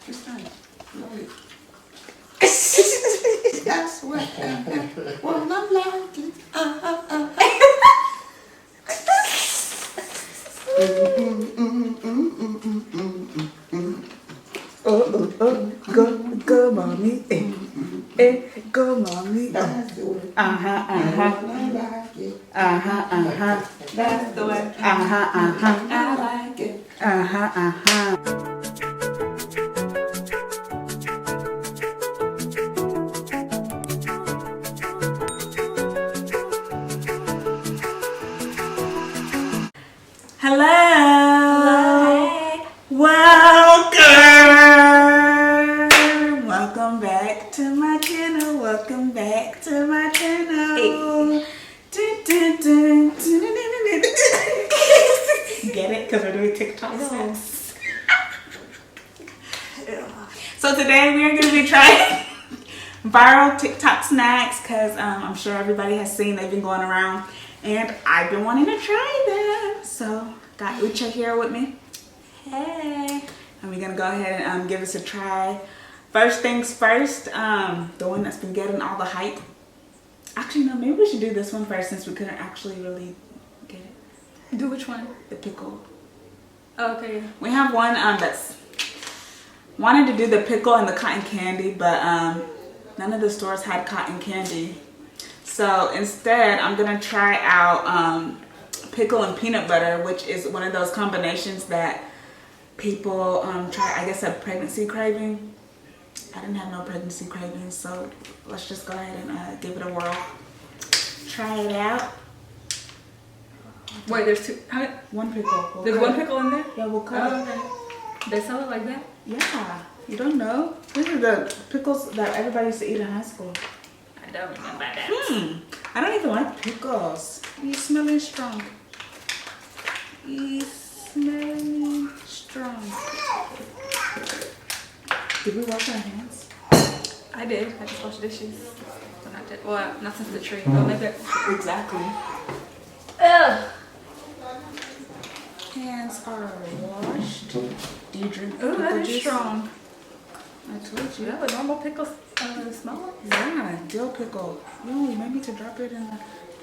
It's fine. That's what I want. I'm like it. Go, mommy, go, mommy. That's the way. That's the way. I like it. Hello. Welcome. Welcome back to my channel. Welcome back to my channel. Dun, dun, dun, dun, dun, dun, dun. Get it? Because we're doing TikTok snacks. So today we are going to be trying viral TikTok snacks because I'm sure everybody has seen they've been going around. And I've been wanting to try them. So, got Uche here with me. Hey. And we're going to go ahead and give this a try. First things first, the one that's been getting all the hype. Actually, no, maybe we should do this one first since we couldn't actually really get it. Do which one? The pickle. Oh, okay. We have one that's wanted to do the pickle and the cotton candy, but none of the stores had cotton candy. So instead, I'm gonna try out pickle and peanut butter, which is one of those combinations that people try. I guess a pregnancy craving. I didn't have no pregnancy cravings, so let's just go ahead and give it a whirl. Try it out. Wait, there's two. One pickle. There's one pickle in there? Yeah, we'll cut it. Okay. They sell it like that? Yeah, you don't know. These are the pickles that everybody used to eat in high school. I don't remember that. I don't even like pickles. You smelling strong. You smelling strong. Did we wash our hands? I did. I just washed dishes. Well, not that. Well, not since the tree. But maybe. Exactly. Ugh. Hands are washed. Do you drink Ooh, that pickle is juice? strong. I told you. You have a normal pickle smell? Yeah, dill pickle. No, you might need to drop it in the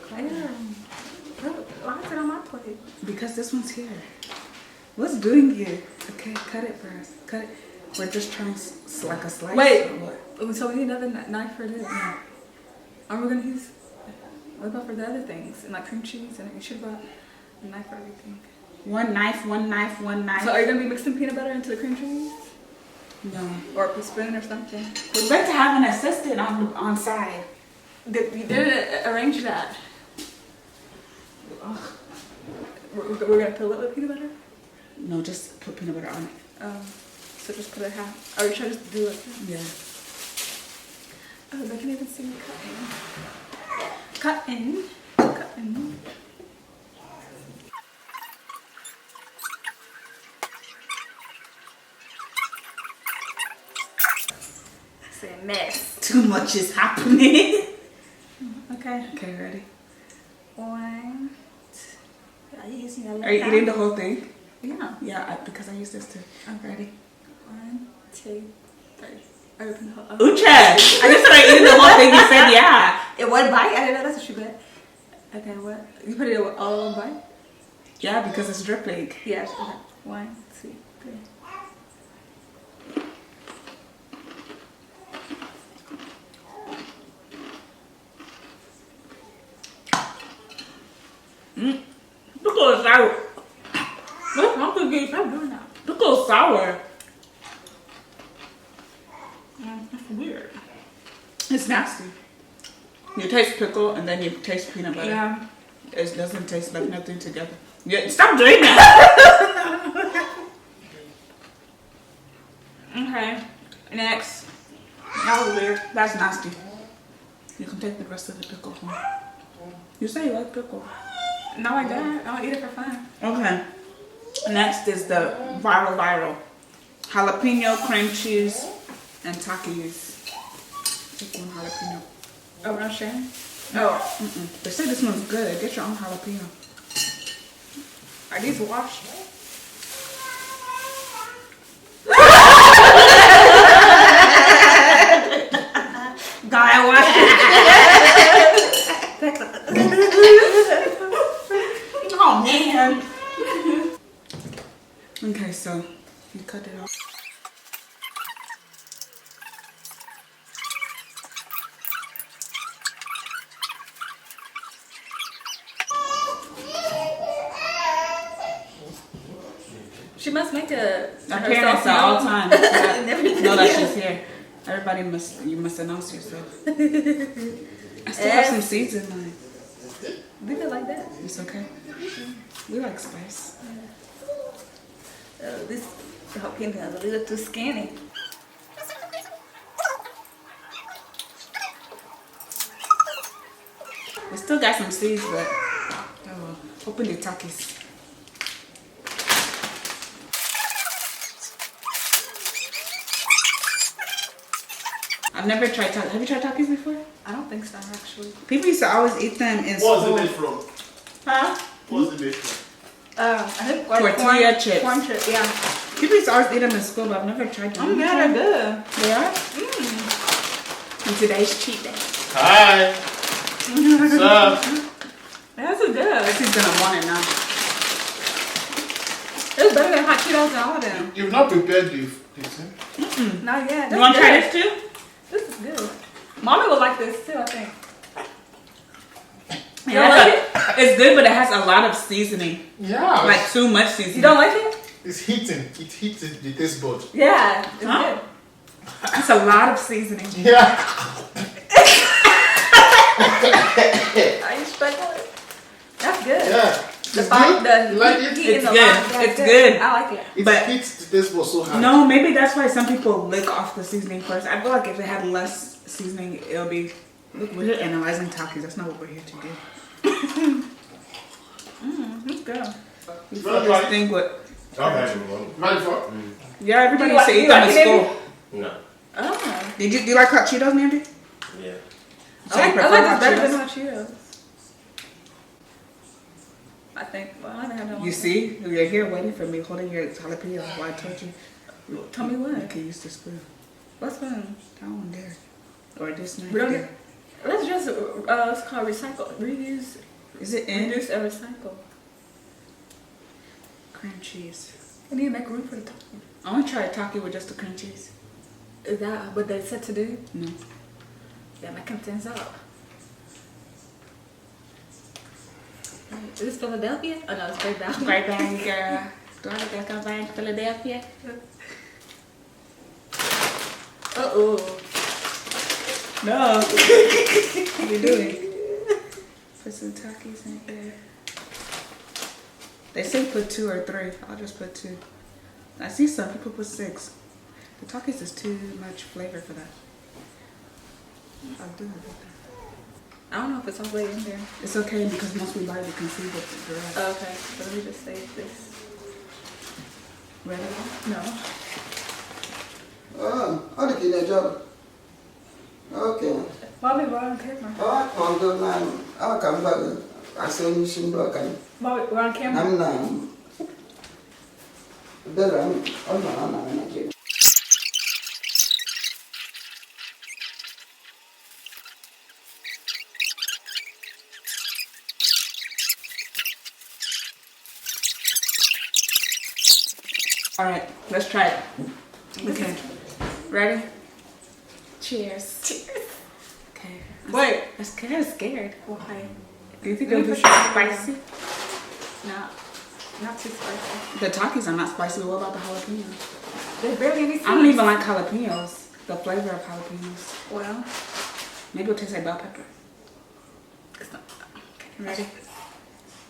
Why is it on my plate? because this one's here. What's doing here? Okay, cut it first. Cut it. We're just trying like a slice. Wait. Or what? So we need another knife for this. Yeah. Are we gonna use? What about for the other things? And like cream cheese, and you should have brought a knife for everything. One knife, one knife, one knife. So are you gonna be mixing peanut butter into the cream cheese? No. Or a spoon or something? We'd like to have an assistant on side. You didn't arrange that. Ugh. We're gonna fill it with peanut butter? No, just put peanut butter on it. So just put it half. Or you try to just do it? Yeah. Oh, they can even see me cutting. Cutting. Cutting. It's a mess. Too much is happening. Okay. Okay, ready? One. Are you using a Are you eating the whole thing? Yeah. Yeah, because I use this too. I'm ready. 1, 2, 3. I opened the whole. Uche! I just said I eating the whole thing. You said yeah. In one bite? I didn't know that's what you meant. Okay, what? You put it all in one bite? Yeah, because it's dripping. Yeah. Okay. 1, 2, 3. Pickle is sour. What's wrong with you? Stop doing that. Pickle is sour. That's weird. It's nasty. You taste pickle and then you taste peanut butter. Yeah. It doesn't taste like nothing together. Yeah, stop doing that. Okay. Next. That was weird. That's nasty. You can take the rest of the pickle home. You say you like pickle. No, I don't. I'll eat it for fun. Okay. Next is the viral. Jalapeno, cream cheese, and Takis. Take one jalapeno. Oh, we're not sharing? Oh. They say this one's good. Get your own jalapeno. Are these washed? She must make a Appearance at all times. Know that she's here. Everybody you must announce yourself. I still have some seeds in mine. Leave it like that. It's okay. We like spice. This jalapeno is a little too skinny. We still got some seeds, but oh well. Open the Takis. I've never tried Takis. Have you tried Takis before? I don't think so, actually. People used to always eat them in school. What's it made from? Huh? What's it made from? I think like Tortilla chips. Corn chips, yeah. People used to always eat them in school, but I've never tried them. Yeah, they're good. They are? And today's cheat day. Hi. What's up? That's good. She's gonna want it now. It's better than hot Cheetos and all of them. You've not prepared this, eh? Not yet. You wanna try this too? This is good. Mommy will like this too, I think. You Yeah, don't like it? it's good, but it has a lot of seasoning. Yeah. Like too much seasoning. You don't like it? It's hitting. It hits the taste bud. Yeah, it's Huh? good. That's a lot of seasoning. Yeah. Are you struggling? That's good. Yeah. The It's bite, good. the You like it? heat in It's the good. bottom, yeah, It's good. I like it. It But- hits the taste bud so hard. No, maybe that's why some people lick off the seasoning first. I feel like if it had less seasoning, it'll be. Look, we're here analyzing Takis. That's not what we're here to do. It's good. We feel this thing with. I've had it before. Right before? Yeah, everybody Do you used to like- eat you them like in it, school. No. Oh. Do you like hot Cheetos, Mandy? Yeah. So you I prefer like hot this better Cheetos? than hot Cheetos. I think. Well, I haven't had that one. You see, you're here waiting for me, holding your jalapeno. Why I told you. Tell me what. You can use the spoon. What's one? That one there, or this knife We don't there. Let's just it's called recycle, reuse, Is it in? reduce and recycle. Cream cheese. We need to make room for the taco. I want to try a taco with just the cream cheese. Is that what they said to do? No. Yeah, making things up. Is this Philadelphia? Oh no, it's Great Valley. Right back, girl. Do I look like I'm buying Philadelphia? Uh-oh. No. What are you doing? Put some Takis in here. They say put 2 or 3. I'll just put 2. I see some people put 6. The Takis is too much flavor for that. I'll do it. I don't know if it's all the way in there. It's okay because once we buy it, we can see what the garage. Oh, okay, so let me just save this. Ready? No. Ọ dị ka ị na-eje ọrụ? Okay. Mommy, we're on camera. Ọ kpọgo na ọ ka m gwa gị asị onye isi ndị ọka m Mommy, we're on na camera. m na dara ọ nọ na Naịjirịa. All right, let's try it. Okay. Ready? Cheers. Cheers. Okay. Wait. I'm scared. Scared. Why? Do you think Let it'll me be put some spicy? No, not too spicy. The Takis are not spicy. What about the jalapenos? There's barely any seeds. I don't even like jalapenos. The flavor of jalapenos. Well, Maybe it'll taste like bell pepper. it's not. Ready?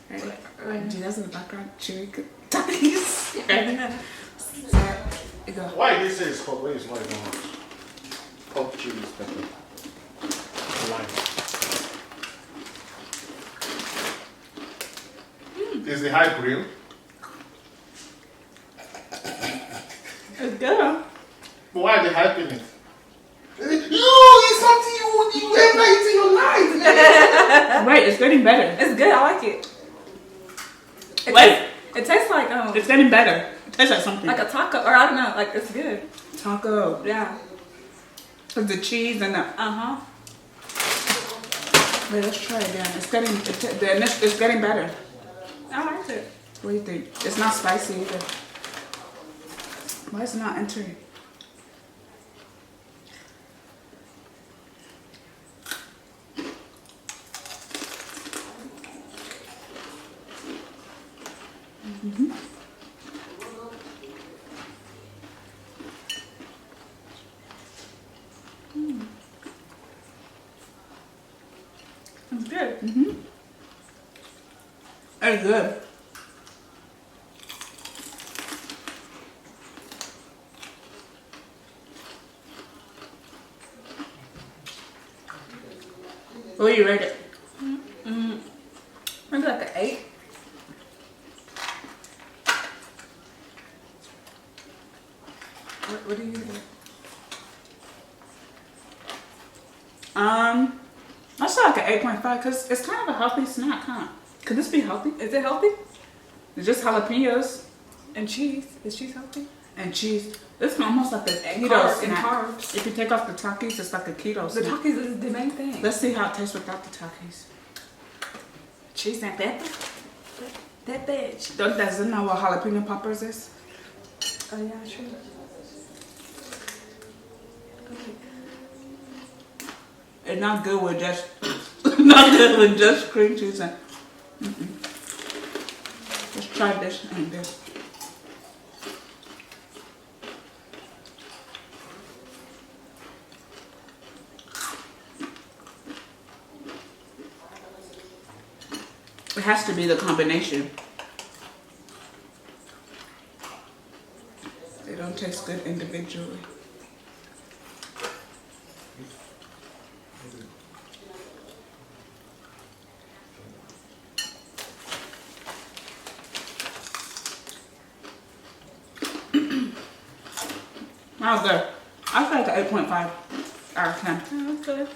Ready? Ready. Dude, that's in the background. Chewy Takis. Ready? Sorry. You go. Why did you say it's hot? Where is white going? Hot chili pepper. Lime. Is the hype real? It's good. But why are they hyping it? It's something you ever eat in your life. Right, it's getting better. It's good. I like it. Wait. It tastes like It's getting better. It tastes like something. a taco, or I don't know. Like it's good. taco. Yeah. With the cheese and the. Uh huh. Wait, let's try it again. It's getting better. I liked it. What do you think? It's not spicy either. Why is it not entering? It's good. It's good. What do you rate it? Maybe like an 8. What do you do? I say like an 8.5 because it's kind of a healthy snack, huh? Could this be healthy? Is it healthy? It's just jalapenos And cheese. Is cheese healthy? and cheese. It's almost like a And keto and snack. carbs. If you take off the Takis, it's like a keto The snack. Takis is the main thing. Let's see how it tastes without the Takis. Cheese and pepper. That bitch. Doesn't know what jalapeno poppers is? Oh yeah, true. It's not good with just not good with just cream cheese and let's try this and this. It has to be the combination. They don't taste good individually. That was good. I feel like an 8.5 out of 10. Oh, that's good.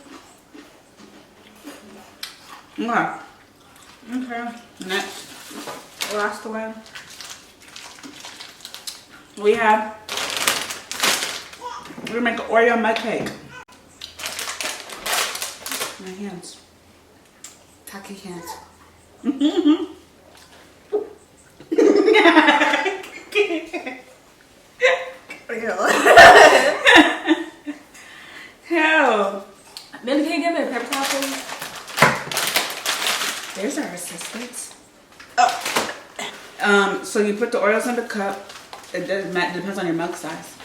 Okay. Okay. Next. Last one. We make an Oreo mud cake. My hands. Tacky hands. Hell. Then can you give me a pepper towel, please? There's our assistants. So you put the Oreos in the cup. It depends on your milk size.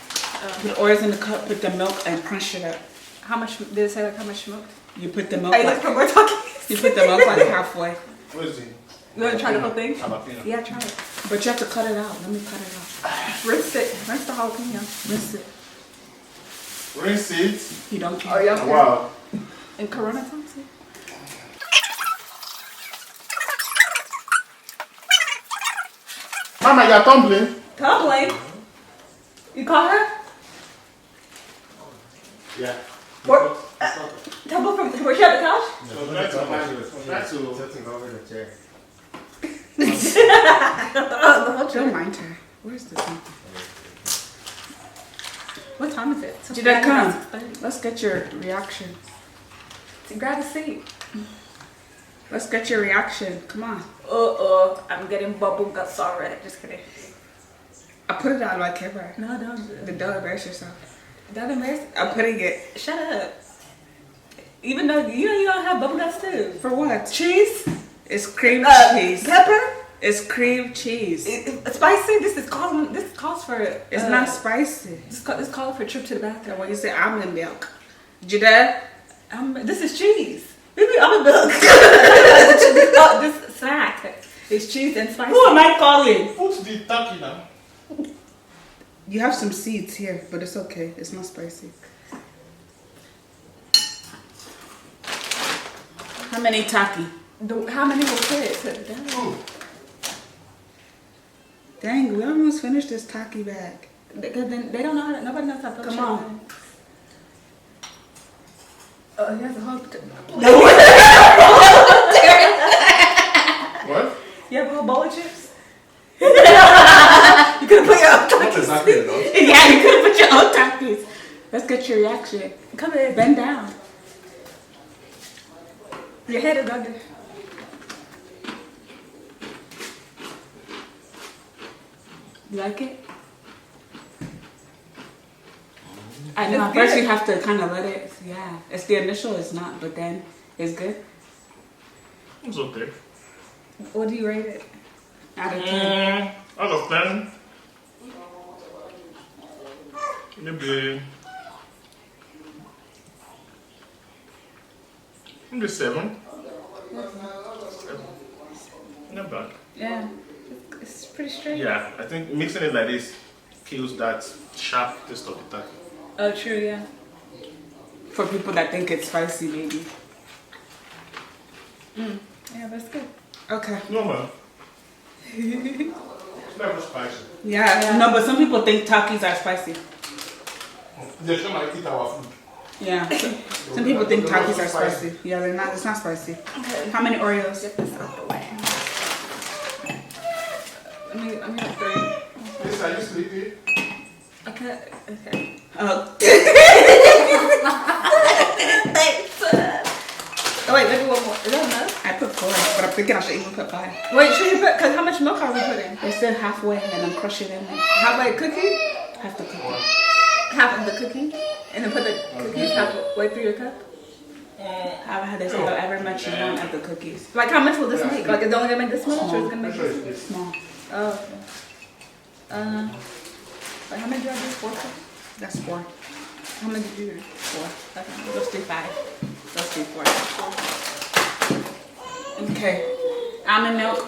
Put the Oreos in the cup, put the milk, and crunch it up. How much did it say? Like how much milk? You put the milk. Hey, look, we're talking. You put the milk like halfway, What is it? You want to try the whole thing? Jalapeno. Yeah, try it. but you have to cut it out. Let me cut it out. Rinse it. Rinse the jalapeno. Rinse it. Rinse it. You don't care. Oh, yeah. Wow. And Corona sauce. Mama, you're tumbling. Tumbling. You call her? Yeah. What? Tumble from where she at the couch? So try to try to. Tilting over the chair. Don't mind her. Where's the thing? What time is it? Did that come? Let's get your reaction. Grab a seat. Let's get your reaction. Come on. I'm getting bubble guts already. Just kidding. I put it out like camera. No, don't. Don't embarrass yourself. Don't embarrass. I'm putting it. Shut up. Even though you know you don't have bubble guts too. For what? Cheese. It's cream cheese. Pepper. It's cream cheese. Spicy. This calls for. It's not spicy. This calls for a trip to the bathroom. When you say almond milk. Jada? This is cheese. Maybe almond milk. This snack is cheese and spicy. Who am I calling? Put the turkey now. You have some seeds here, but it's okay. It's not spicy. How many taki? How many will fit? Ooh. Dang, we almost finished this taki bag. Because then they don't know how to, nobody knows how to Come on. Oh, he has a whole. What? You have a little bowl of chips? You could have put your own Not exactly enough. Yeah, you could put your own takis. Let's get your reaction. Come in. Bend down. Your head is under. You like it? I know. It's At first good. you have to kind of let it. Yeah, it's the initial. It's not, but then it's good. It's okay. What do you rate it? Out of 10. Out of 10, maybe 7. Not bad. Yeah, it's pretty straight. Yeah, I think mixing it like this kills that sharp taste of the turkey. Oh, true. Yeah. For people that think it's spicy, maybe. Yeah, but it's good. Okay. No man. It's never spicy. Yeah. No, but some people think Takis are spicy. They should not eat our food. Yeah. Some people think Takis are spicy. Yeah, they're not. It's not spicy. Okay. How many Oreos? Get this out the way. Let me have 3. Yes, are you sleepy? Okay. Okay. Oh. Oh wait, maybe one more. Is that enough? I put 4, but I'm thinking I should even put 5. Wait, should you put? Cause how much milk are we putting? It's still halfway, and I'm crushing it in there. Half like cookie? Half the cookie. Half of the cookie, and then put the cookies halfway through your cup. How they say however much you want of the cookies. Like how much will this make? Like it's only gonna make this much, or it's gonna make this? Small. Oh. Okay. Like how many do I do? 4 cups? That's 4. How many did you do? 4. Okay. Let's do 5. Let's do 4. Okay. Almond milk.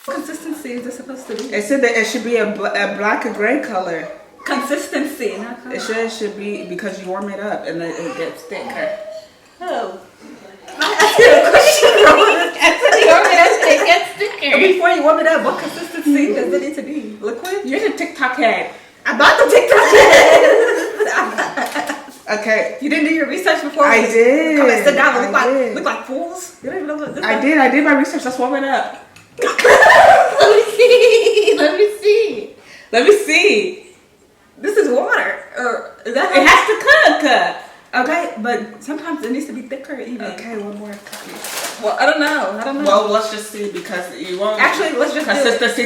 What consistency is this supposed to be? It said that it should be a black or gray color. Consistency, not color. It should be because you warm it up and then it gets thicker. Oh. It gets thicker. Before you warm it up, what consistency does it need to be? Liquid? You're the TikTok head. I bought the TikTok. Okay. You didn't do your research before? I did. Come and sit down and I did. look like fools? You don't even know what this I did my research. Let's warm it up. Let me see. Let me see. Let me see. This is water. Or is that It has to cook. Okay, but sometimes it needs to be thicker even. Okay, one more cookie. Well, I don't know. Well, let's just see because you won't. Actually, let's just do it.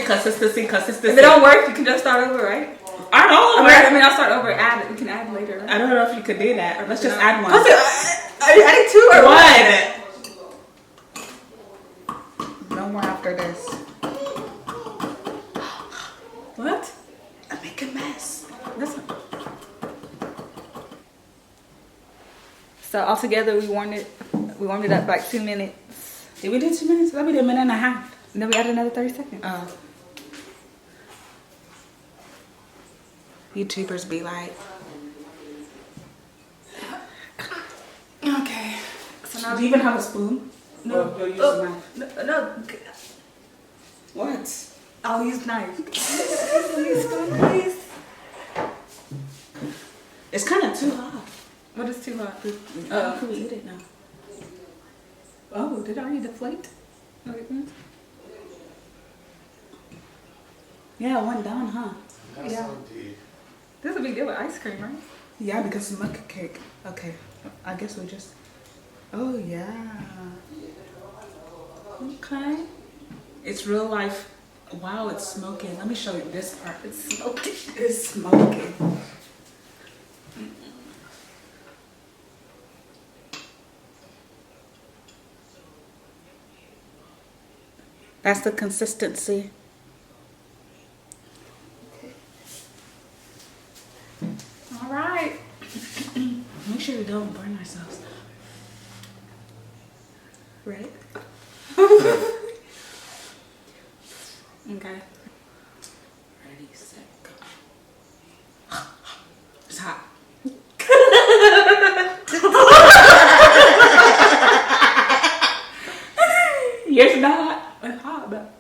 Consistency. If it don't work, you can just start over, right? Add all of I it. mean, I'll start over. Add. We can add later. Right? I don't know if you could do that. Let's just add one. Are you adding 2 or One. No more after this. What? I make a mess. Listen. So altogether, we warmed it up like 2 minutes. Did we do 2 minutes? Let me do a minute and a half. And then we added another 30 seconds. YouTubers be like, Okay. So now do you even have a spoon? No. Or you'll use a knife? No. What? I'll use knife. Please, please. It's kind of too hot. What is too hot? How can we eat it now? Oh, did I already deflate? Yeah, it went down, huh? Yeah. This would be good with ice cream, right? Yeah, because it's mocha cake. Okay, I guess we just. Oh yeah. Okay. It's real life. Wow, it's smoking. Let me show you this part. It's smoking. It's smoking. That's the consistency. All right. Make sure we don't burn ourselves. Right? Okay. Ready, set, go. It's hot. Yours is not hot. It's hot, but.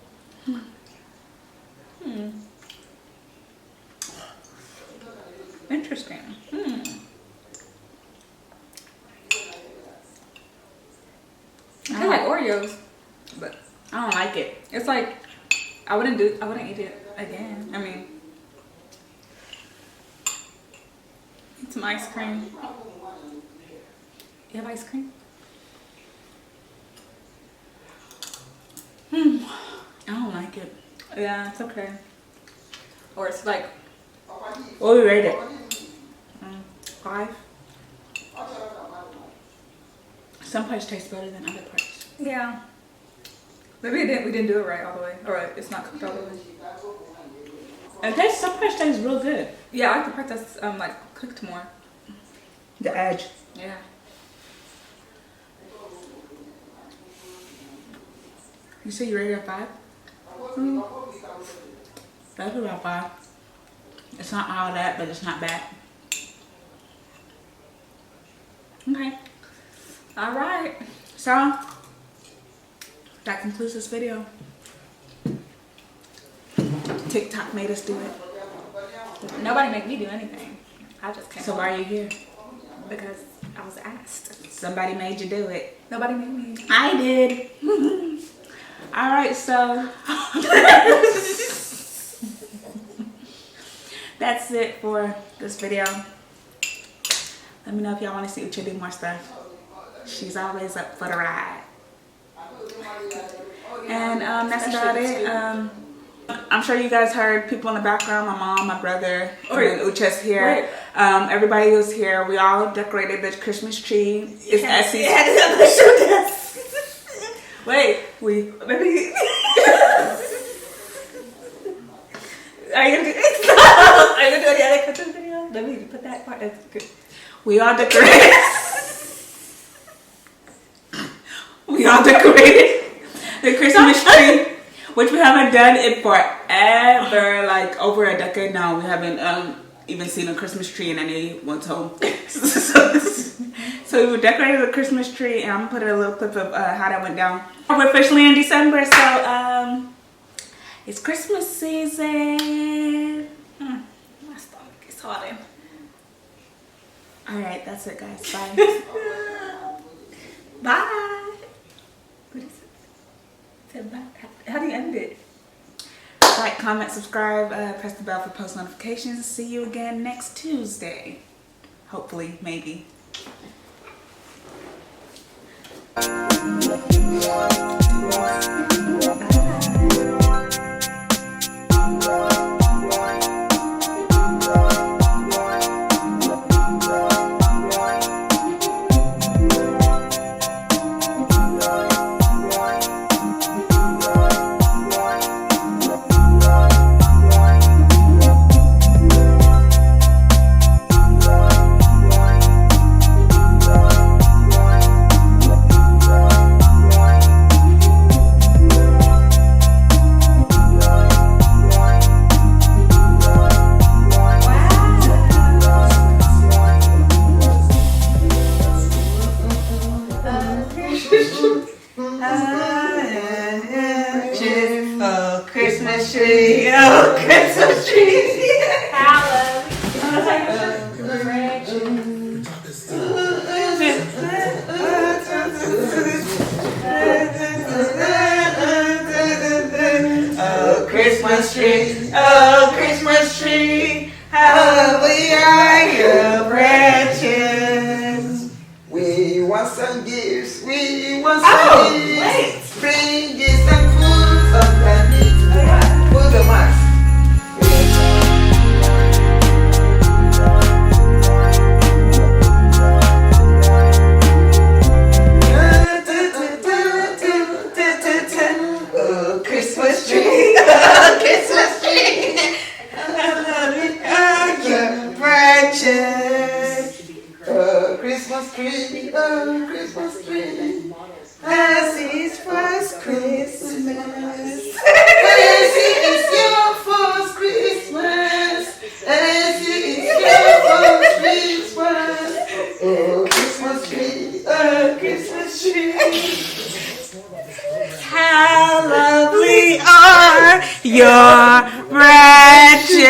Interesting. I like Oreos, but I don't like it. it's like I wouldn't eat it again. I mean, some ice cream. You have ice cream? I don't like it. Yeah, it's okay. Or it's like What we rate it? 5. Some parts taste better than other parts. yeah. Maybe we didn't do it right all the way. Or it's not cooked all the way. And some parts taste real good. Yeah, I like the part that's like cooked more. The edge. Yeah. You say you rate it a 5? That's about 5. It's not all that, but it's not bad. Okay. All right. So, that concludes this video. TikTok made us do it. Nobody made me do anything. I just came. So why are you here? Because I was asked. Somebody made you do it. Nobody made me. I did. Alright, so that's it for this video. Let me know if y'all want to see Uche do more stuff. She's always up for the ride. And that's about it. I'm sure you guys heard people in the background, my mom, my brother, and Uche's here. Everybody was here. We all decorated the Christmas tree. It's Essie's. Wait, maybe. Are you gonna do the other Christmas video? Let me put that part. That's good. We all decorated. The Christmas tree, which we haven't done it forever, like over a decade now. We haven't even seen a Christmas tree in anyone's home. So we decorated the Christmas tree, and I'm gonna put a little clip of how that went down. We're officially in December, so it's Christmas season. My stomach is hot. All right, that's it, guys. Bye. Bye. What is it? Say bye. How do you end it? Like, comment, subscribe, press the bell for post notifications. See you again next Tuesday. Hopefully, maybe. Christmas tree, oh Christmas tree. Oh Christmas tree, oh Christmas tree, how we are your branches. We want some gifts, we want some gifts. Bring gifts and food of the put the mask. Oh, Christmas tree, oh, Christmas tree. Your branches. Oh, Christmas tree, oh, Christmas tree. As is first Christmas. As is your first Christmas. As is your first Christmas. Oh, Christmas tree, oh, Christmas tree. How lovely are your branches.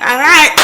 All right.